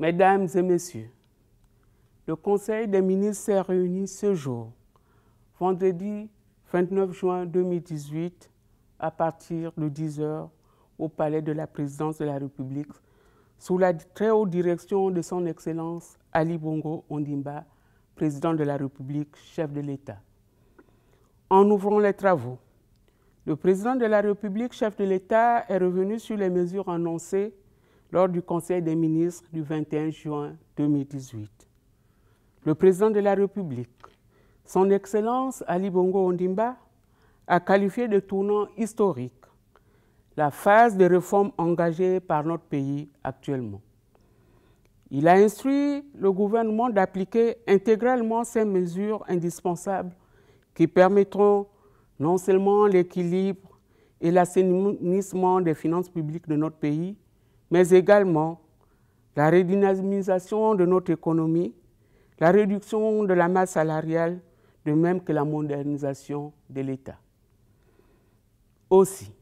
Mesdames et messieurs, le Conseil des ministres s'est réuni ce jour, vendredi 29 juin 2018, à partir de 10 h au Palais de la Présidence de la République, sous la très haute direction de son Excellence Ali Bongo Ondimba, Président de la République, chef de l'État. En ouvrant les travaux, le Président de la République, chef de l'État, est revenu sur les mesures annoncées lors du Conseil des ministres du 21 juin 2018. Le Président de la République, son Excellence Ali Bongo Ondimba, a qualifié de tournant historique la phase de réforme engagée par notre pays actuellement. Il a instruit le gouvernement d'appliquer intégralement ces mesures indispensables qui permettront non seulement l'équilibre et l'assainissement des finances publiques de notre pays, mais également la redynamisation de notre économie, la réduction de la masse salariale, de même que la modernisation de l'État. Aussi,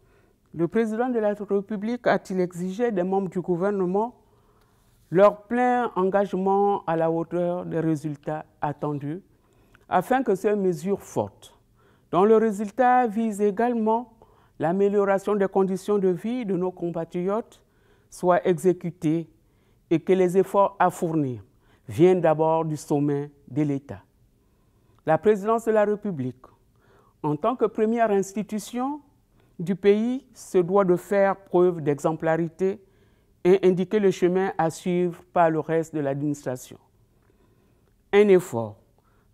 le Président de la République a-t-il exigé des membres du gouvernement leur plein engagement à la hauteur des résultats attendus, afin que ces mesures fortes, dont le résultat vise également l'amélioration des conditions de vie de nos compatriotes, soient exécutées et que les efforts à fournir viennent d'abord du sommet de l'État. La Présidence de la République, en tant que première institution du pays, se doit de faire preuve d'exemplarité et indiquer le chemin à suivre par le reste de l'administration. Un effort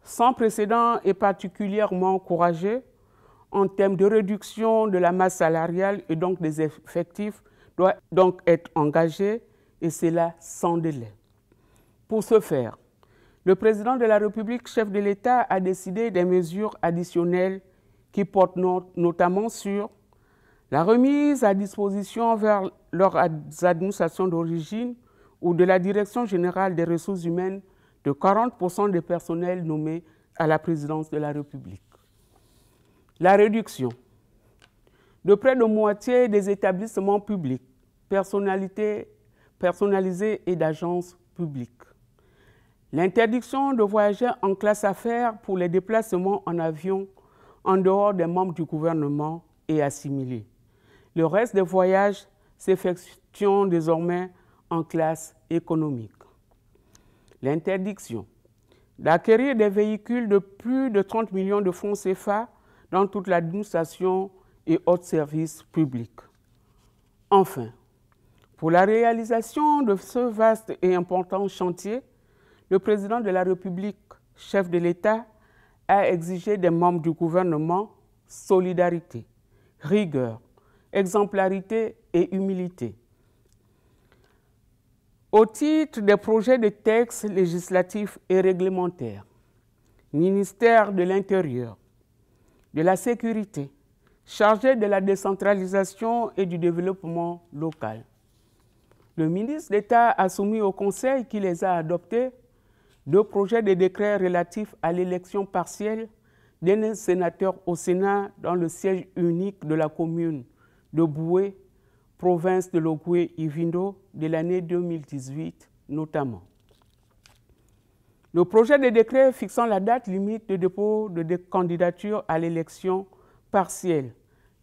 sans précédent et particulièrement courageux en termes de réduction de la masse salariale et donc des effectifs doit donc être engagé, et cela sans délai. Pour ce faire, le Président de la République, chef de l'État, a décidé des mesures additionnelles qui portent notamment sur la remise à disposition vers leurs administrations d'origine ou de la Direction générale des ressources humaines de 40% des personnels nommés à la présidence de la République. La réduction de près de moitié des établissements publics, personnalisés et d'agences publiques. L'interdiction de voyager en classe affaires pour les déplacements en avion en dehors des membres du gouvernement est assimilée. Le reste des voyages s'effectuent désormais en classe économique. L'interdiction d'acquérir des véhicules de plus de 30 millions de francs CFA dans toute l'administration et autres services publics. Enfin, pour la réalisation de ce vaste et important chantier, le Président de la République, chef de l'État, a exigé des membres du gouvernement solidarité, rigueur, exemplarité et humilité. Au titre des projets de textes législatifs et réglementaires, ministère de l'Intérieur, de la Sécurité, chargé de la décentralisation et du développement local. Le ministre d'État a soumis au Conseil qui les a adoptés 2 projets de décrets relatifs à l'élection partielle d'un sénateur au Sénat dans le siège unique de la commune de Boué, province de Logoué-Ivindo, de l'année 2018 notamment. Le projet de décret fixant la date limite de dépôt de candidature à l'élection partielle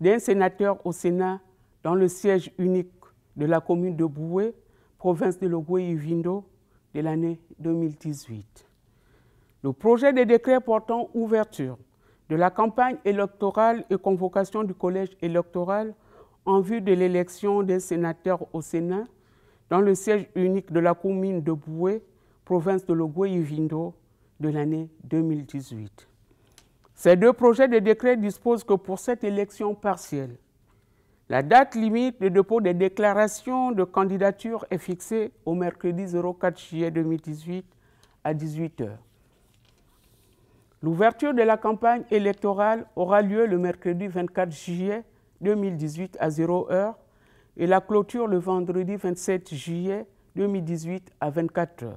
d'un sénateur au Sénat dans le siège unique de la commune de Boué, province de Logoué-Ivindo, de l'année 2018. Le projet de décret portant ouverture de la campagne électorale et convocation du collège électoral en vue de l'élection des sénateurs au Sénat dans le siège unique de la commune de Boué, province de Logoué-Ivindo, de l'année 2018. Ces 2 projets de décret disposent que pour cette élection partielle, la date limite de dépôt des déclarations de candidature est fixée au mercredi 04 juillet 2018 à 18 h. L'ouverture de la campagne électorale aura lieu le mercredi 24 juillet 2018 à 0 h et la clôture le vendredi 27 juillet 2018 à 24 h.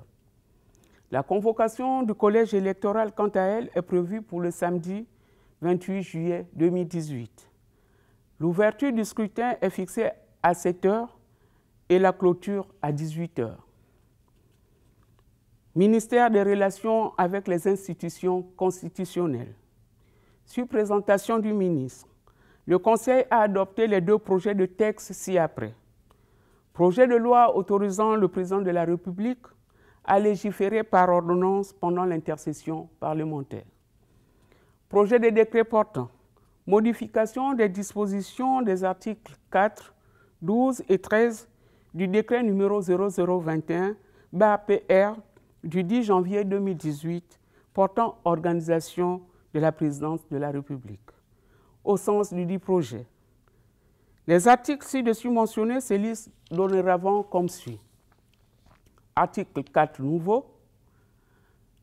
La convocation du collège électoral, quant à elle, est prévue pour le samedi 28 juillet 2018. L'ouverture du scrutin est fixée à 7 h et la clôture à 18 h. Ministère des Relations avec les institutions constitutionnelles. Sur présentation du ministre, le Conseil a adopté les 2 projets de texte ci-après. Projet de loi autorisant le président de la République à légiférer par ordonnance pendant l'intercession parlementaire. Projet de décret portant modification des dispositions des articles 4, 12 et 13 du décret numéro 0021/PR du 10 janvier 2018 portant organisation de la présidence de la République. Au sens du dit projet, les articles ci-dessus mentionnés se lisent dorénavant comme suit. Article 4 nouveau.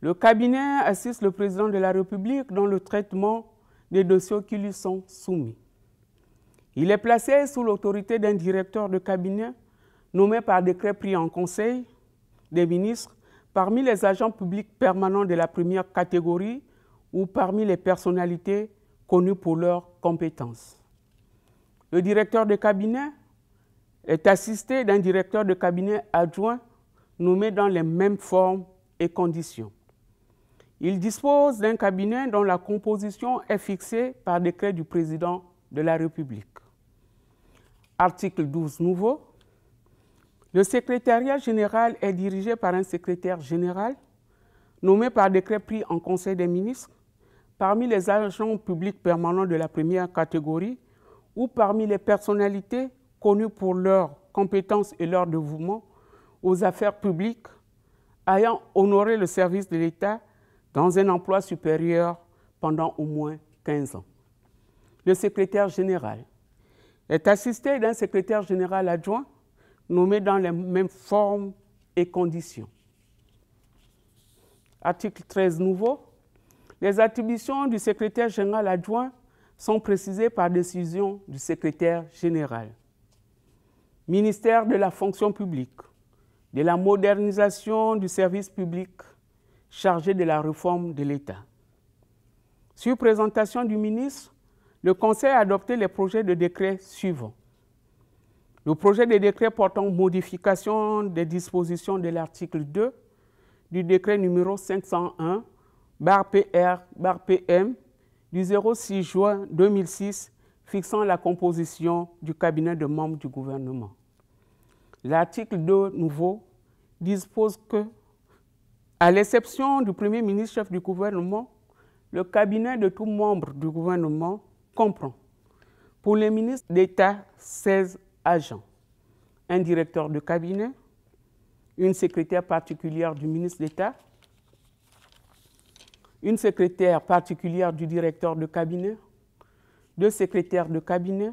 Le cabinet assiste le président de la République dans le traitement des dossiers qui lui sont soumis. Il est placé sous l'autorité d'un directeur de cabinet nommé par décret pris en Conseil des ministres parmi les agents publics permanents de la première catégorie ou parmi les personnalités connues pour leurs compétences. Le directeur de cabinet est assisté d'un directeur de cabinet adjoint nommé dans les mêmes formes et conditions. Il dispose d'un cabinet dont la composition est fixée par décret du président de la République. Article 12 nouveau. Le secrétariat général est dirigé par un secrétaire général nommé par décret pris en Conseil des ministres parmi les agents publics permanents de la première catégorie ou parmi les personnalités connues pour leurs compétences et leur dévouement aux affaires publiques ayant honoré le service de l'État dans un emploi supérieur pendant au moins 15 ans. Le secrétaire général est assisté d'un secrétaire général adjoint nommé dans les mêmes formes et conditions. Article 13 nouveau. Les attributions du secrétaire général adjoint sont précisées par décision du secrétaire général. Ministère de la fonction publique, de la modernisation du service public, chargé de la réforme de l'État. Sur présentation du ministre, le Conseil a adopté les projets de décret suivants. Le projet de décret portant modification des dispositions de l'article 2 du décret numéro 501/PR/PM du 06 juin 2006 fixant la composition du cabinet de membres du gouvernement. L'article 2 nouveau dispose que, à l'exception du Premier ministre chef du gouvernement, le cabinet de tout membre du gouvernement comprend, pour les ministres d'État, 16 agents, un directeur de cabinet, une secrétaire particulière du ministre d'État, une secrétaire particulière du directeur de cabinet, 2 secrétaires de cabinet,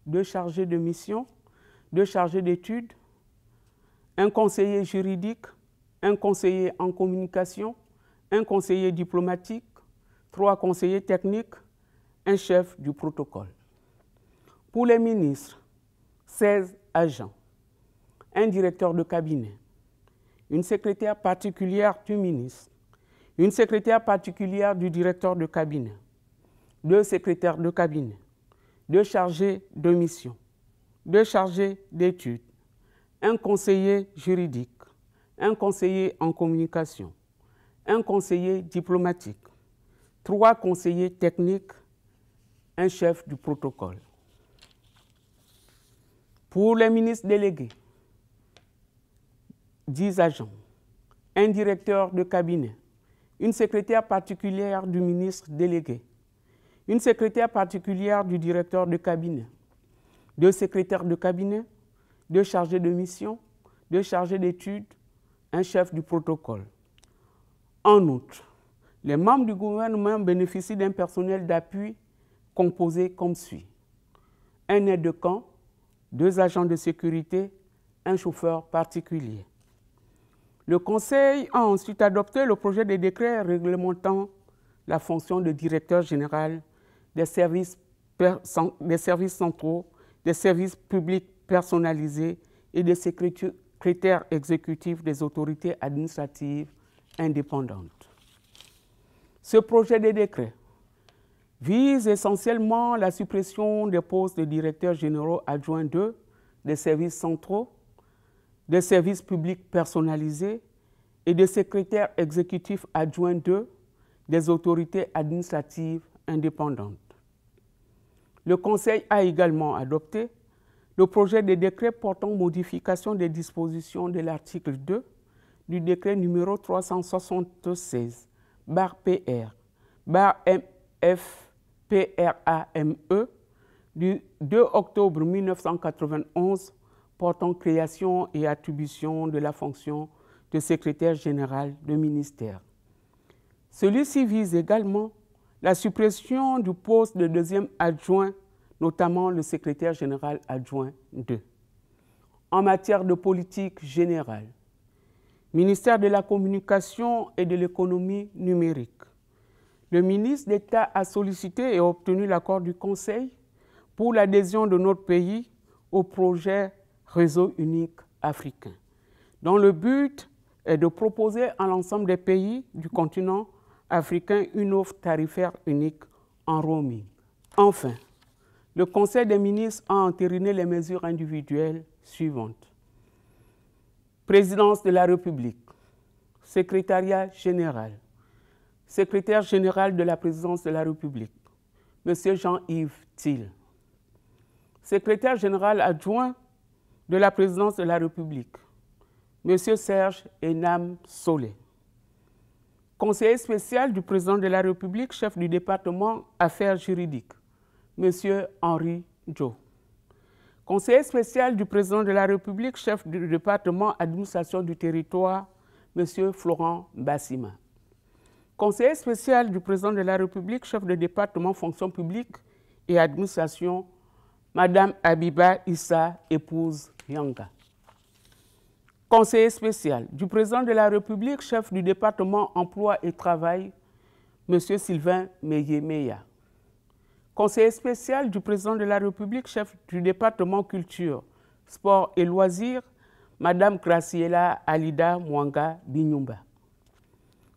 2 chargés de mission, 2 chargés d'études, un conseiller juridique, un conseiller en communication, un conseiller diplomatique, 3 conseillers techniques, un chef du protocole. Pour les ministres, 16 agents, un directeur de cabinet, une secrétaire particulière du ministre, une secrétaire particulière du directeur de cabinet, 2 secrétaires de cabinet, 2 chargés de mission, 2 chargés d'études, un conseiller juridique, un conseiller en communication, un conseiller diplomatique, 3 conseillers techniques, un chef du protocole. Pour les ministres délégués, 10 agents, un directeur de cabinet, une secrétaire particulière du ministre délégué, une secrétaire particulière du directeur de cabinet, 2 secrétaires de cabinet, 2 chargés de mission, 2 chargés d'études, un chef du protocole. En outre, les membres du gouvernement bénéficient d'un personnel d'appui composé comme suit. Un aide de camp, 2 agents de sécurité, un chauffeur particulier. Le Conseil a ensuite adopté le projet de décret réglementant la fonction de directeur général des services centraux, des services publics personnalisés et des secrétaires exécutifs des autorités administratives indépendantes. Ce projet de décret vise essentiellement la suppression des postes de directeurs généraux adjoints des services centraux, des services publics personnalisés et de secrétaire exécutif adjoint 2 des autorités administratives indépendantes. Le Conseil a également adopté le projet de décret portant modification des dispositions de l'article 2 du décret numéro 376/PR-MF-PRAME du 2 octobre 1991 portant création et attribution de la fonction de secrétaire général de ministère. Celui-ci vise également la suppression du poste de deuxième adjoint, notamment le secrétaire général adjoint 2. En matière de politique générale, ministère de la Communication et de l'Économie numérique, le ministre d'État a sollicité et obtenu l'accord du Conseil pour l'adhésion de notre pays au projet Réseau unique africain, dont le but est de proposer à l'ensemble des pays du continent africain une offre tarifaire unique en roaming. Enfin, le Conseil des ministres a entériné les mesures individuelles suivantes. Présidence de la République, Secrétariat général, Secrétaire général de la Présidence de la République, M. Jean-Yves Thiel. Secrétaire général adjoint de la Présidence de la République, M. Serge Enam Solé. Conseiller spécial du Président de la République, chef du département Affaires juridiques, M. Henri Jo. Conseiller spécial du Président de la République, chef du département Administration du territoire, M. Florent Bassima. Conseiller spécial du Président de la République, chef de département Fonction publique et Administration, Mme Abiba Issa, épouse Yanga. Conseiller spécial du Président de la République, chef du département Emploi et Travail, M. Sylvain Meyemeya. Conseiller spécial du Président de la République, chef du département Culture, Sport et Loisirs, Mme Graciela Alida Mwanga Binyumba.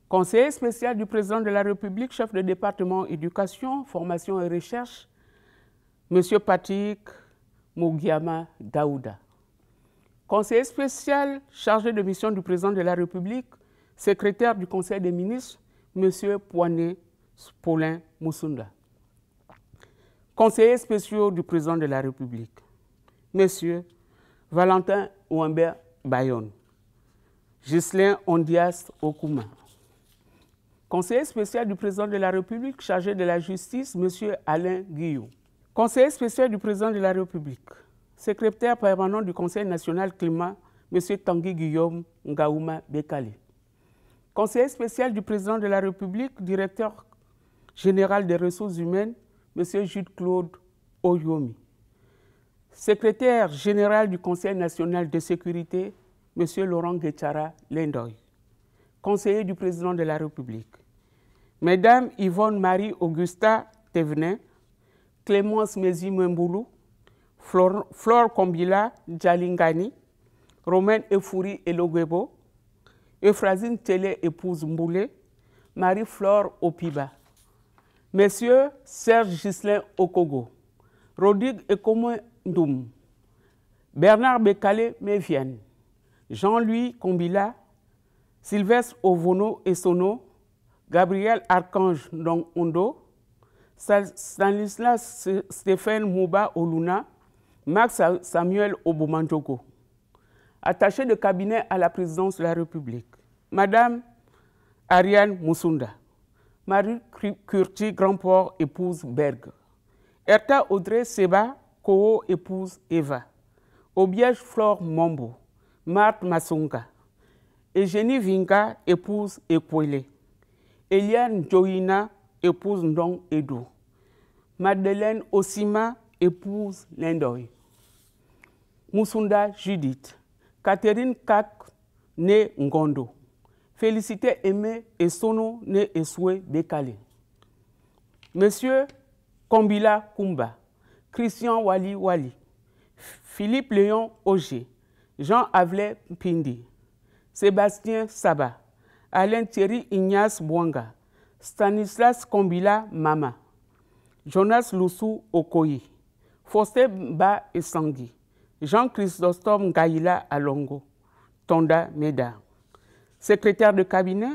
Conseiller spécial du Président de la République, chef de département Éducation, Formation et Recherche, M. Patrick Mugiama Daouda. Conseiller spécial chargé de mission du Président de la République, secrétaire du Conseil des ministres, M. Poiné Paulin Moussunda. Conseillers spéciaux du Président de la République, M. Valentin Ouambert Bayonne, Ghislain Ondias Okuma. Conseiller spécial du Président de la République chargé de la justice, M. Alain Guillou. Conseiller spécial du Président de la République, secrétaire permanent du Conseil national climat, M. Tanguy Guillaume Ngaouma Bekale. Conseiller spécial du Président de la République, directeur général des ressources humaines, M. Jude-Claude Oyomi. Secrétaire général du Conseil national de sécurité, M. Laurent Guetchara Lendoy. Conseiller du Président de la République, Mesdames Yvonne Marie-Augusta Thévenin, Clémence Mézi Mwemboulou, Flore Kombila Djalingani, Romaine Efouri Elogwebo, Euphrasine Télé épouse Mboulé, Marie-Flore Opiba. Messieurs Serge Ghislain Okogo, Rodrigue Ekomo Ndoum, Bernard Bekale Mévienne, Jean-Louis Kombila, Sylvestre Ovono Essono, Gabriel Archange Ndong Ondo, Stanislas Stéphane Mouba Oluna, Max Samuel Obomanjogo. Attaché de cabinet à la présidence de la République, Madame Ariane Moussunda, Marie Curti Grandport, épouse Berg, Erta Audrey Seba, Koo, épouse Eva, Obiège Flore Mombo, Marthe Masonga, Eugénie Vinga, épouse Ekwele, Eliane Joïna, épouse Ndong Edo, Madeleine Osima, épouse Lendoy, Moussunda Judith, Catherine Kak, née Ngondo, Félicité Aimé Essono, née Esoué Bekale, Monsieur Kombila Kumba, Christian Wali Wali, Philippe Léon Auger, Jean Avelé Pindi, Sébastien Saba, Alain Thierry Ignace Bouanga, Stanislas Kombila Mama, Jonas Lussou Okoyi, Faustin Ba Essangui, Jean-Chrysostome Gaïla Alongo, Tonda Meda, Secrétaire de cabinet,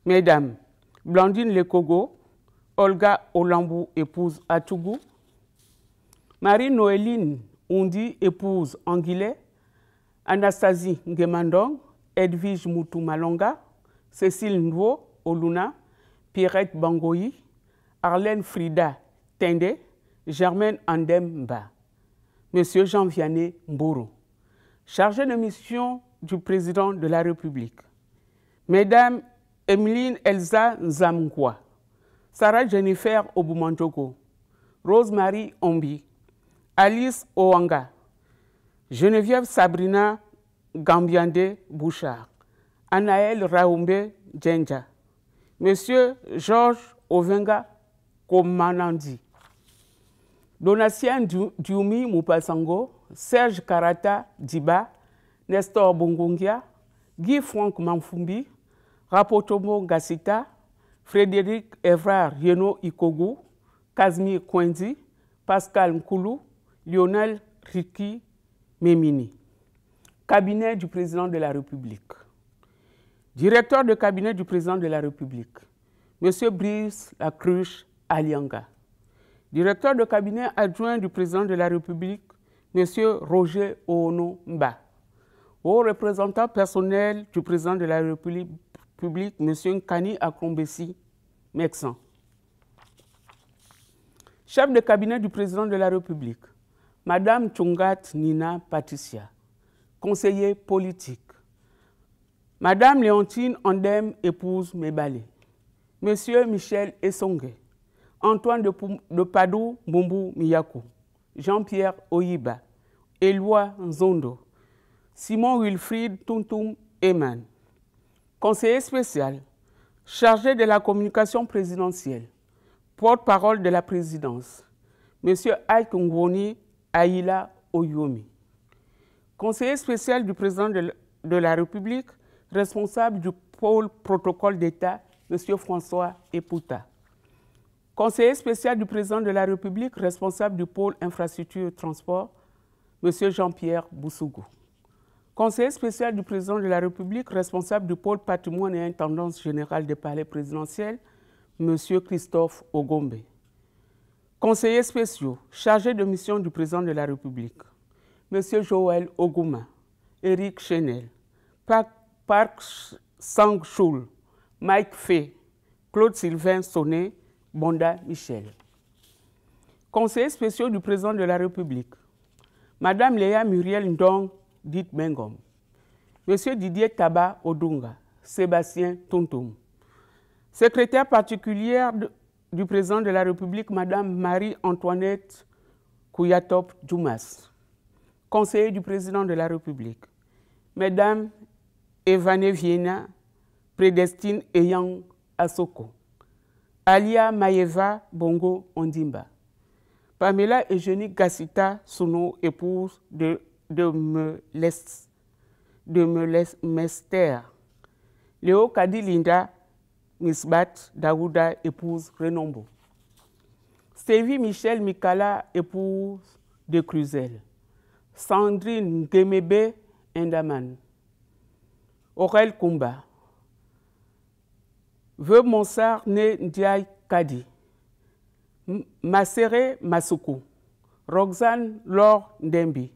Mesdames Blandine Lekogo, Olga Olambou, épouse Atchougou, Marie-Noéline Undi, épouse Anguillet, Anastasie Ngemandong, Edwige Moutou Malonga, Cécile Nwo Oluna, Pierrette Bangoyi, Arlène Frida Tende, Germaine Andemba, Monsieur Jean Vianney Mboro, chargé de mission du président de la République, Mesdames Emeline Elsa Nzamgwa, Sarah Jennifer Obumanjogo, Rosemary Ombi, Alice Oanga, Geneviève Sabrina Gambiande Bouchard, Anaël Raoumbe Djenja, Monsieur Georges Ovenga Komanandi, Donatien Dioumi Moupasango, Serge Karata Diba, Nestor Bongongia, Guy Franck Manfumbi, Rapotomo Gassita, Frédéric Evrard Yeno Ikogu, Kazmi Kwendi, Pascal Nkoulou, Lionel Riki Memini. Cabinet du président de la République. Directeur de cabinet du président de la République, M. Brice Lacruche Alianga. Directeur de cabinet adjoint du président de la République, M. Roger Oono Mba. Haut représentant personnel du président de la République, M. Nkani Akrombesi Mexan. Chef de cabinet du président de la République, Madame Tchungat Nina Patricia. Conseiller politique, Madame Léontine Andem, épouse Mebale. Monsieur Michel Essongue, Antoine de Padou Mbumbu Miyakou, Jean-Pierre Oyiba, Éloi Nzondo, Simon Wilfried Tuntum Eman. Conseiller spécial, chargé de la communication présidentielle, porte-parole de la présidence, Monsieur Aïk Ngwoni Aïla Oyomi. Conseiller spécial du président de la République, responsable du pôle protocole d'État, M. François Epouta. Conseiller spécial du président de la République, responsable du pôle infrastructure et transport, M. Jean-Pierre Boussougou. Conseiller spécial du président de la République, responsable du pôle patrimoine et intendance générale des palais présidentiels, M. Christophe Ogombe. Conseillers spéciaux, chargés de mission du président de la République, M. Joël Ogouma, Éric Chenel, Park Sang-Choul, Mike Fay, Claude Sylvain Sonnet, Bonda Michel. Conseillers spéciaux du président de la République, Madame Léa Muriel Ndong, dite Bengom, M. Didier Taba Odunga, Sébastien Tontom. Secrétaire particulière du président de la République, Madame Marie-Antoinette Kouyatop Djoumas. Conseiller du président de la République, Mesdames Evane Viena, Prédestine Eyang Asoko, Alia Maeva Bongo Ondimba, Pamela Eugénie Gassita Souno, épouse de Mester, Léo Kadi Linda Misbat Daouda, épouse Renombo, Stévie Michel Mikala, épouse de Cruzel, Sandrine Gemebe Endaman, Aurel Kumba, Veuve Monsard Né Ndiaye Kadi, Masere Masuku, Roxane Laure Ndembi,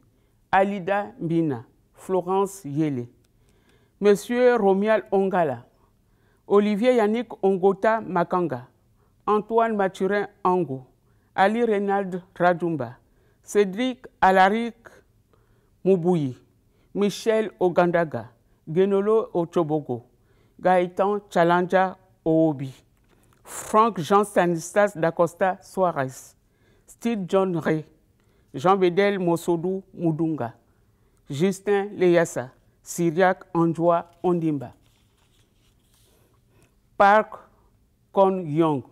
Alida Mbina, Florence Yele, Monsieur Romial Ongala, Olivier Yannick Ongota Makanga, Antoine Mathurin Ango, Ali Reynald Radjumba, Cédric Alaric Moubouyi, Michel Ogandaga, Genolo Ochobogo, Gaëtan Chalanja Oobi, Franck Jean-Stanislas Dacosta Suarez, Steve John Ray, Jean-Bédel Mosodou Moudunga, Justin Leyassa, Syriac Andjoua Ondimba, Park Kon Yong,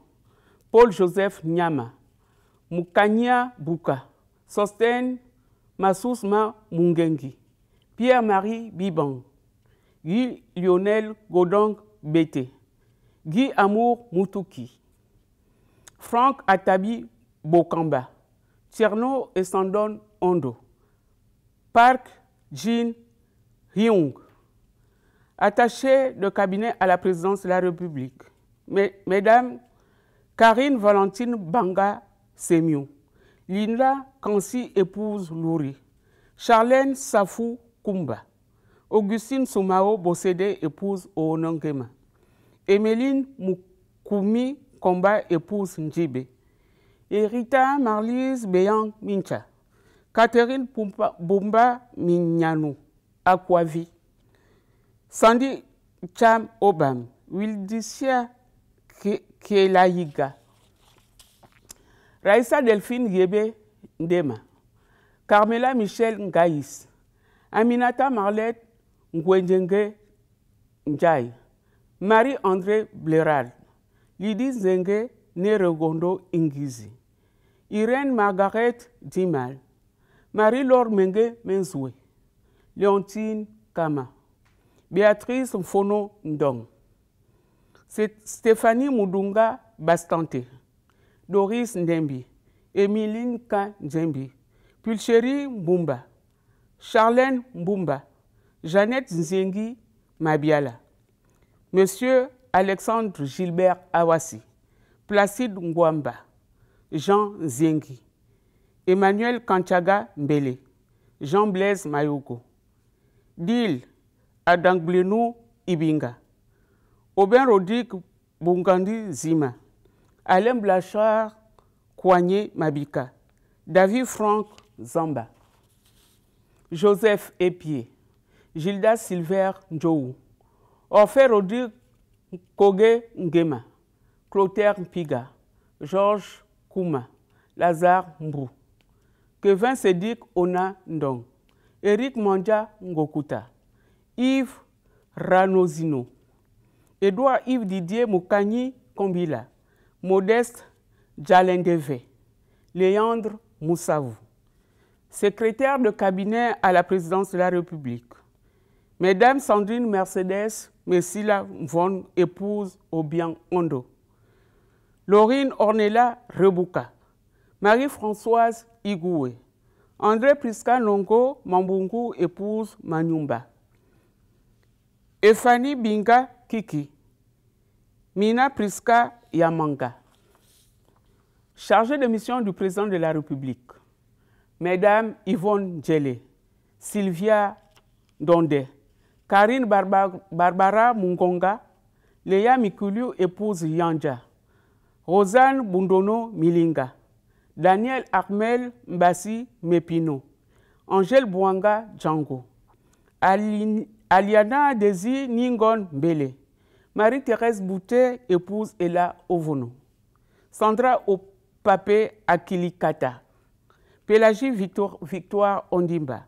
Paul-Joseph Nyama, Moukania Bouka, Sosten Masousma Mungengi, Pierre-Marie Bibang, Guy Lionel Godong Bété, Guy Amour Moutouki, Franck Atabi Bokamba, Tierno et Sandon Ondo, Park Jin Hyung, Attachée de cabinet à la présidence de la République, Mesdames Karine Valentine Banga Semiou, Linda Kansi épouse Louri, Charlène Safou Kumba, Augustine Soumao Bossédé épouse Oonongema, Emeline Moukoumi Komba épouse Ndjibé, Rita Marlise Beyang Mincha, Catherine Bumba Minyanou Akwavi, Sandy Cham Obam, Wildicia Kelayiga, Raissa Delphine Yebe Ndema, Carmela Michel Ngaïs, Aminata Marlette Ngwendjenge Ndjaï, Marie-André Blerad, Lydie Zenge Neregondo Ingizi, Irène Margaret Dimal, Marie-Laure Menge Menzoué, Léontine Kama, Béatrice Mfono Ndong, Stéphanie Moudunga Bastante, Doris Ndembi, Émiline Ka Ndjembi, Pulchérie Mbumba, Charlène Mbumba, Jeannette Nzengi Mabiala, Monsieur Alexandre Gilbert Awassi, Placide Ngwamba, Jean Zengi, Emmanuel Kanchaga Mbele, Jean-Blaise Mayoko, Dil Adangblenu Ibinga, Aubin Rodrigue Bungandi Zima, Alain Blachard Kouagné Mabika, David Franck Zamba, Joseph Epier, Gilda Silver Ndjou, Orphée Rodrigue Koge Ngema, Clotaire Mpiga, Georges Kouma, Lazare Mbrou, Kevin Sédic Ona Ndong, Eric Mandja Ngokuta, Yves Ranozino, Edouard Yves Didier Moukani Kombila, Modeste Djalendeve, Léandre Moussavou, secrétaire de cabinet à la présidence de la République, Mesdames Sandrine Mercedes Messila Von, épouse Obiang Ondo, Laurine Ornella Rebouka, Marie-Françoise Igoué, André Priska Nongo Mambungu, épouse Manyumba, Efani Binga Kiki, Mina Priska Yamanga. Chargée de mission du président de la République, Mesdames Yvonne Djele, Sylvia Donde, Karine Barbara Mungonga, Léa Mikulu, épouse Yanja, Rosanne Bundono Milinga, Daniel Armel Mbassi Mepino, Angèle Bouanga Django, Aliana Desi Ningon Mbele, Marie-Thérèse Boutet, épouse Ella Ovono, Sandra Opapé Akilikata, Pélagie Victoire Ondimba,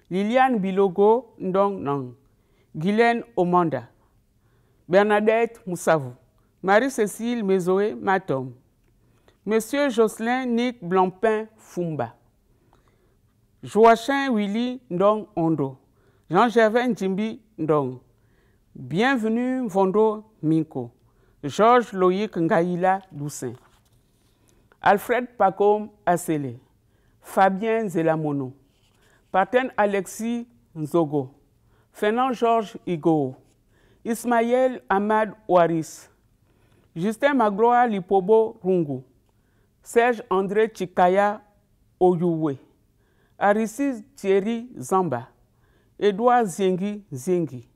Liliane Bilogo Ndong Nang, Guylaine Omanda, Bernadette Moussavou, Marie-Cécile Mezoé Matom, Monsieur Jocelyn Nick Blancpain Fumba, Joachim Willy Ndong Ondo, Jean-Gervais Njimbi Ndong, Bienvenue Vondo Minko, Georges Loïc Ngaïla Doussin, Alfred Pacom Assele, Fabien Zelamono, Paten Alexis Nzogo, Fernand Georges Igo, Ismaël Ahmad Waris, Justin Magloa Lipobo Rungu, Serge André Chikaya Oyouwe, Aristide Thierry Zamba, Edouard Zengi,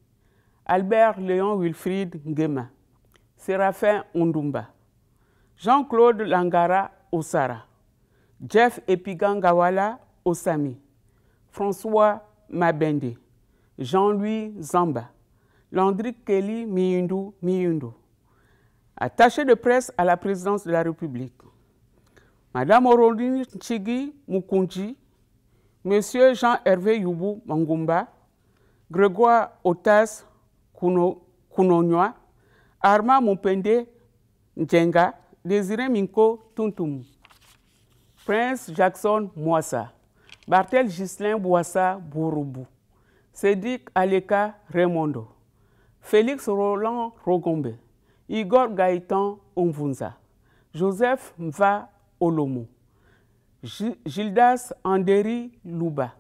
Albert Léon Wilfried Ngema, Séraphin Ondumba, Jean-Claude Langara Osara, Jeff Epigangawala Osami, François Mabende, Jean-Louis Zamba, Landry Kelly Miyundu, attaché de presse à la présidence de la République, Madame Orondine Chigi Mukunji, Monsieur Jean-Hervé Youbou Mangumba, Grégoire Otas Kunonyoa, Arma Moupende Njenga, Désiré Minko Tuntum, Prince Jackson Mouassa, Bartel Ghislain Bouassa Bouroubou, Cédric Aleka Raimondo, Félix Roland Rogombe, Igor Gaëtan Omvunza, Joseph Mva Olomo, Gildas Anderi Louba,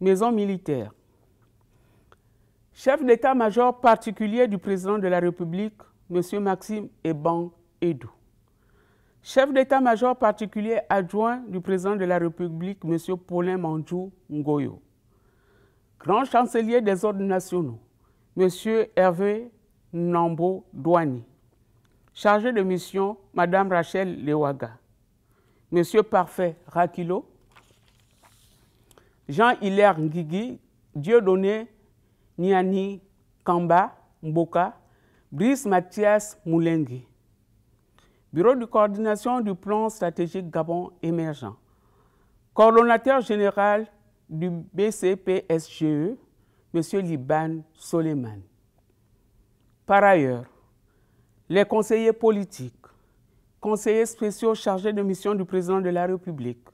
Maison militaire, Chef d'état-major particulier du président de la République, M. Maxime Eban Edou. Chef d'état-major particulier adjoint du président de la République, M. Paulin Mandjou Ngoyo. Grand chancelier des ordres nationaux, M. Hervé Nambo Douani. Chargé de mission, Mme Rachel Lewaga. M. Parfait Rakilo. Jean-Hilaire Ngigi, Dieudonné Niani Kamba Mboka, Brice Mathias Moulengi. Bureau de coordination du plan stratégique Gabon émergent. Coordonnateur général du BCPSGE, M. Liban Soleiman. Par ailleurs, les conseillers politiques, conseillers spéciaux chargés de mission du président de la République,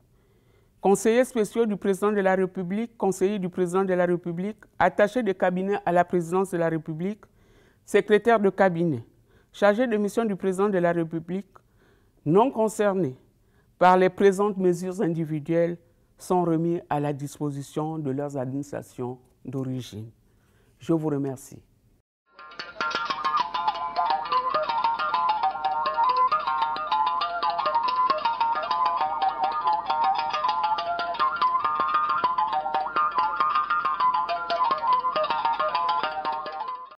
conseillers spéciaux du président de la République, conseillers du président de la République, attachés de cabinet à la présidence de la République, secrétaires de cabinet, chargés de mission du président de la République, non concernés par les présentes mesures individuelles, sont remis à la disposition de leurs administrations d'origine. Je vous remercie.